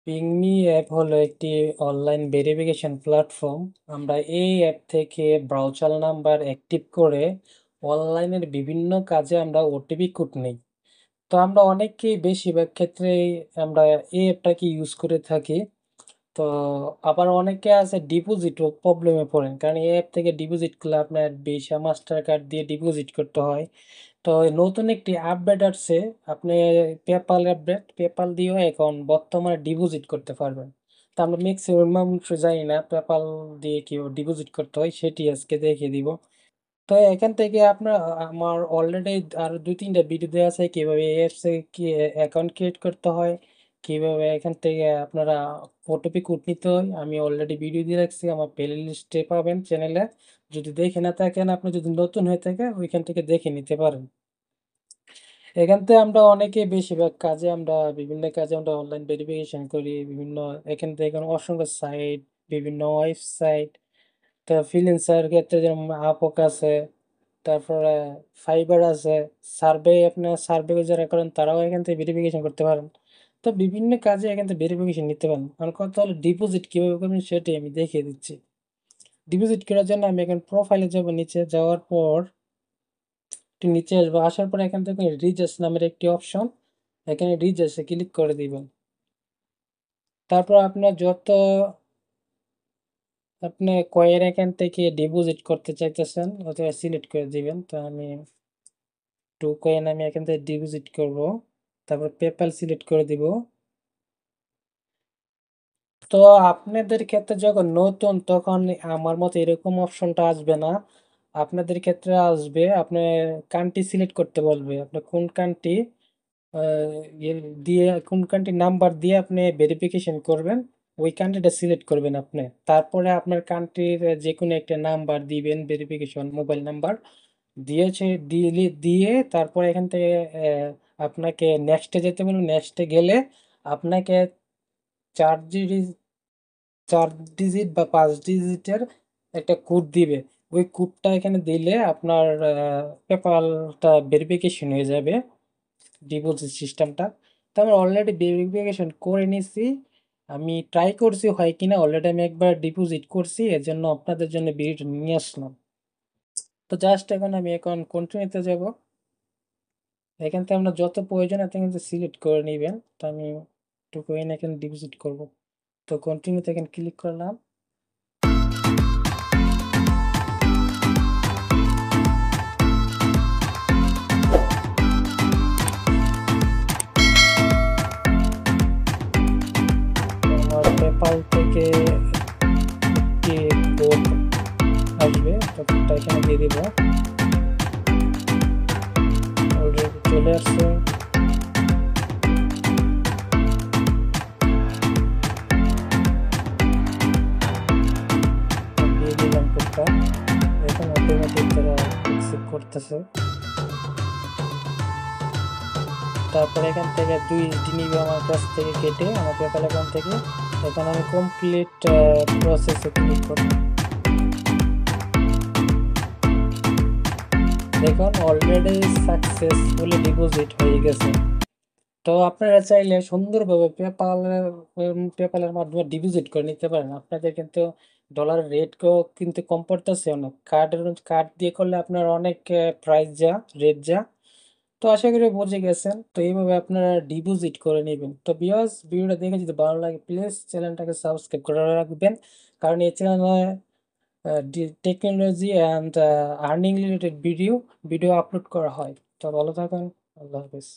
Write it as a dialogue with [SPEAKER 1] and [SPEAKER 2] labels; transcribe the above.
[SPEAKER 1] পিংমি app হলো একটি online verification platform. আমরা এই অ্যাপ থেকে ব্রাউজার নাম্বার অ্যাক্টিভ করে অনলাইনের বিভিন্ন কাজে আমরা ওটিপি কোড নিই। তো আমরা অনেকেই বেশিরভাগ ক্ষেত্রে আমরা এই অ্যাপটাকে ইউজ করে থাকি। তো আবার অনেকে আছে ডিপোজিট প্রবলেমে পড়েন, কারণ এই অ্যাপ থেকে ডিপোজিট করলে আপনার ভিসা মাস্টার কার্ড দিয়ে ডিপোজিট করতে হয়। তো নতুন একটি আপডেট আসছে, আপনি পেপাল আপডেট, পেপাল দিয়েও এখন বর্তমানে ডিপোজিট করতে পারবেন। তো আমরা ম্যাক্সিমাম মানুষ জানি না পেপাল দিয়ে কি ডিপোজিট করতে হয়, সেটি আজকে দেখিয়ে দিব। তো এখান থেকে আপনার আমার অলরেডি আর 2-3টা ভিডিও দেওয়া আছে কিভাবে এফসে কি অ্যাকাউন্ট ক্রিয়েট করতে হয়, কিভাবে এখান থেকে আপনারা ওটিপি কোড নিতে হয়। আমি অলরেডি ভিডিও দিয়ে রাখছি, আমার প্লে লিস্টে পাবেন চ্যানেলে। যদি দেখে না থাকেন, আপনি যদি নতুন হয়ে থাকে ওইখান থেকে দেখে নিতে পারেন। এখান থেকে আমরা অনেকে বেশিরভাগ কাজে আমরা বিভিন্ন কাজে আমরা অনলাইন ভেরিফিকেশন করি বিভিন্ন। এখান থেকে অসংখ্য সাইট, বিভিন্ন ওয়েবসাইট, তো ফ্রিল্যান্সার ক্ষেত্রে যেমন আপওয়ার্ক আছে, তারপরে ফাইবার আছে, সার্ভে, আপনার সার্ভে যারা করেন তারাও এখান থেকে ভেরিফিকেশন করতে পারেন। তো বিভিন্ন কাজে এখান থেকে ভেরিফিকেশন নিতে পারেন। আমার কথা হলো ডিপোজিট কীভাবে করবেন সেটাই আমি দেখিয়ে দিচ্ছি। ডিপোজিট করার জন্য আমি এখন প্রোফাইলে যাব, নিচে যাওয়ার পর একটু নিচে আসবো, আসার পর এখান থেকে রিচার্জ নামের একটি অপশন, এখানে রিচার্জে ক্লিক করে দিবেন। তারপর আপনার যত আপনি কয়েন এখান থেকে ডিপোজিট করতে চাইতেছেন ওটা সিলেক্ট করে দিবেন। তো আমি 2 কয়েন আমি এখান থেকে ডিপোজিট করব, তারপর পেপ্যাল সিলেক্ট করে দিব। তো আপনাদের ক্ষেত্রে যখন নতুন, তখন আমার মতো এরকম অপশনটা আসবে না। আপনাদের ক্ষেত্রে আসবে, আপনি কান্ট্রি সিলেক্ট করতে বলবে, আপনি কোন কান্ট্রি ইয়ে দিয়ে, কোন কান্ট্রি নাম্বার দিয়ে আপনি ভেরিফিকেশন করবেন, ওই কান্ট্রিটা সিলেক্ট করবেন আপনি। তারপরে আপনার কান্ট্রির যে কোনো একটা নাম্বার দিবেন, ভেরিফিকেশন মোবাইল নাম্বার দিয়েছে, দিয়ে তারপরে এখান থেকে আপনাকে নেক্সটে যেতে বলুন। নেক্সটে গেলে আপনাকে 4 ডিজিট, 4 ডিজিট বা 5 ডিজিটের একটা কোড দিবে। ওই কোডটা এখানে দিলে আপনার পেপালটা ভেরিফিকেশন হয়ে যাবে, ডিপোজিট সিস্টেমটা। তো আমি অলরেডি ভেরিফিকেশন করে নিছি, আমি ট্রাই করছি হয় কিনা। অলরেডি আমি একবার ডিপোজিট করছি, এর জন্য আপনাদের জন্য ভিডিওটা নিয়ে আসলাম। তো জাস্ট এখন কন্টিনিউতে যাব। এখান থেকে আমরা যত প্রয়োজন এত কিন্তু সিলেক্ট করে নেবেন। তো আমি একটু কয়েন এখানে ডিপোজিট করব, তো কন্টিনিউতে এখানে ক্লিক করলাম। আমার পেপাল থেকে একটি কোড আসবে, তো কোডটা এখানে দিয়ে দিব। অলরেডি চলে আসছে, দিয়ে দিলাম কোডটা। এখন অটোমেটিক তারা অ্যাকসেপ্ট করতেছে। তারপরে এখান থেকে 2 নিবে আমার কাছ থেকে কেটে, আমার পেপাল অ্যাকাউন্ট থেকে। এখন আমি কমপ্লিট প্রসেসে ক্লিক করব। দেখুন অলরেডি সাকসেসফুলি ডিপোজিট হয়ে গেছে। তো আপনারা চাইলে সুন্দরভাবে পেপালের মাধ্যমে ডিপোজিট করে নিতে পারেন। আপনাদের কিন্তু ডলারের রেটও কিন্তু কম পড়তেছে অনেক। কার্ড দিয়ে করলে আপনার অনেক প্রাইস যা, রেট যা। তো আশা করি বুঝে গেছেন। তো এইভাবে আপনারা ডিপোজিট করে নেবেন। তো ভিউয়ার্স, ভিডিওটা দেখে যদি ভালো লাগে প্লিজ চ্যানেলটাকে সাবস্ক্রাইব করে রাখবেন, কারণ এই চ্যানেলে technology and earning related video upload করা হয়। তো ভালো থাকুন, আল্লাহ হাফেজ।